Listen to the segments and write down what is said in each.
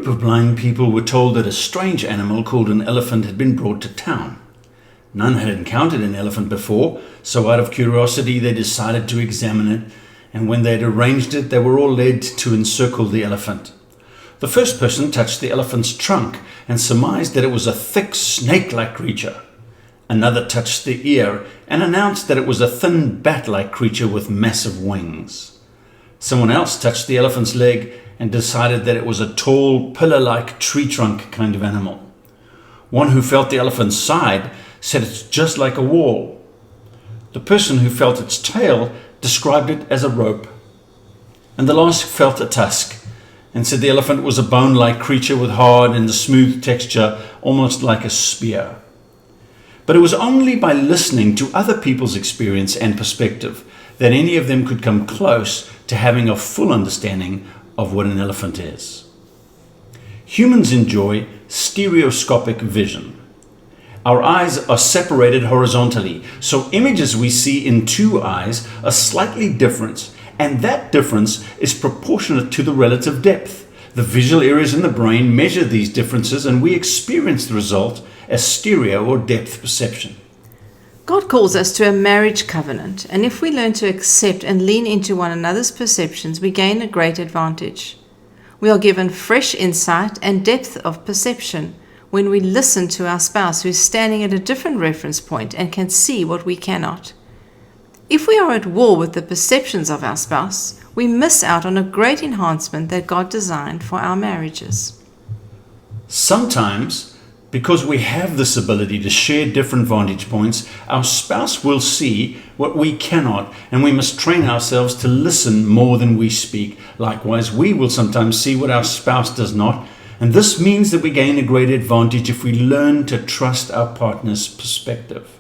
group of blind people were told that a strange animal called an elephant had been brought to town. None had encountered an elephant before, so out of curiosity they decided to examine it, and when they had arranged it, they were all led to encircle the elephant. The first person touched the elephant's trunk and surmised that it was a thick, snake-like creature. Another touched the ear and announced that it was a thin, bat-like creature with massive wings. Someone else touched the elephant's leg and decided that it was a tall, pillar-like tree trunk kind of animal. One who felt the elephant's side said it's just like a wall. The person who felt its tail described it as a rope. And the last felt a tusk and said the elephant was a bone-like creature with hard and smooth texture, almost like a spear. But it was only by listening to other people's experience and perspective that any of them could come close to having a full understanding of what an elephant is. Humans enjoy stereoscopic vision. Our eyes are separated horizontally, so images we see in two eyes are slightly different, and that difference is proportionate to the relative depth. The visual areas in the brain measure these differences, and we experience the result as stereo or depth perception. God calls us to a marriage covenant, and if we learn to accept and lean into one another's perceptions, we gain a great advantage. We are given fresh insight and depth of perception when we listen to our spouse who is standing at a different reference point and can see what we cannot. If we are at war with the perceptions of our spouse, we miss out on a great enhancement that God designed for our marriages. Sometimes, because we have this ability to share different vantage points, our spouse will see what we cannot, and we must train ourselves to listen more than we speak. Likewise, we will sometimes see what our spouse does not, and this means that we gain a great advantage if we learn to trust our partner's perspective.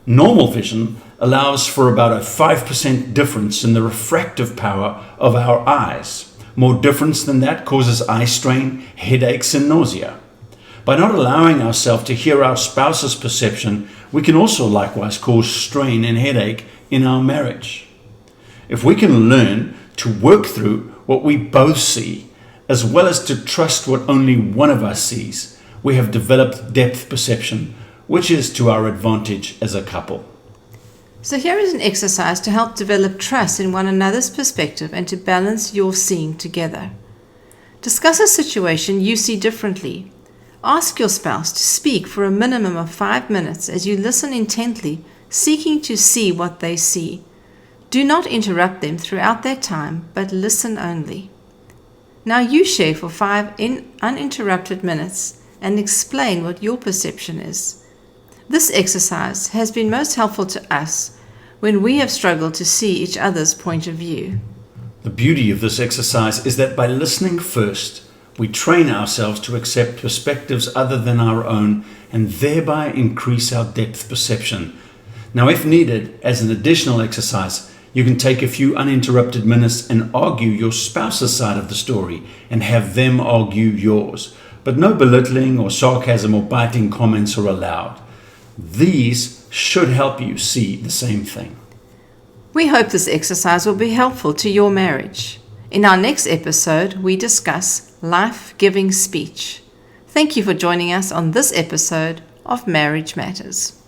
Normal vision allows for about a 5% difference in the refractive power of our eyes. More difference than that causes eye strain, headaches, and nausea. By not allowing ourselves to hear our spouse's perception, we can also likewise cause strain and headache in our marriage. If we can learn to work through what we both see, as well as to trust what only one of us sees, we have developed depth perception, which is to our advantage as a couple. So here is an exercise to help develop trust in one another's perspective and to balance your seeing together. Discuss a situation you see differently. Ask your spouse to speak for a minimum of 5 minutes as you listen intently, seeking to see what they see. Do not interrupt them throughout their time, but listen only. Now you share for 5 uninterrupted minutes and explain what your perception is. This exercise has been most helpful to us when we have struggled to see each other's point of view. The beauty of this exercise is that by listening first, we train ourselves to accept perspectives other than our own and thereby increase our depth perception. Now, if needed, as an additional exercise, you can take a few uninterrupted minutes and argue your spouse's side of the story and have them argue yours. But no belittling or sarcasm or biting comments are allowed. These should help you see the same thing. We hope this exercise will be helpful to your marriage. In our next episode, we discuss life-giving speech. Thank you for joining us on this episode of Marriage Matters.